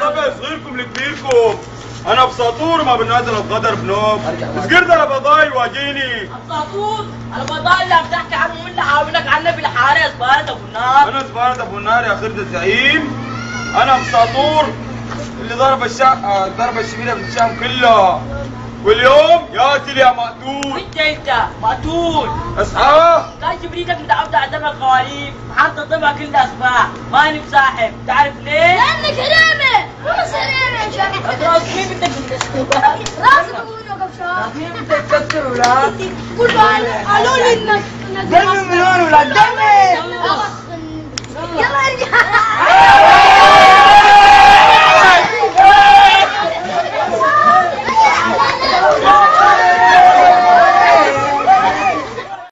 طب صغيركم لكبيركم. انا بساطور ما بنادر القدر بنوب. سقرت انا بضاي واجيني. بساطور؟ انا بضاي اللي بتحكي عنه من اللي حاولك عنه بالحاره يا زباله ابو النار. انا زباله ابو النار يا خرد الزعيم. انا بساطور اللي ضرب الشبيله بالشام كله. واليوم ياتي يا مقتول. انت مقتول. اصحى. كان جبريتك متعود على دم الخواليف، حتى طبع كل الاسباع، ماني بساحب، تعرف ليه؟ لانك ريمه، مو سريمه يا شباب. راس مين بدك تكسره؟ راسك ابوي وقف شهر. مين بدك تكسره ولا؟ قالوا لي انك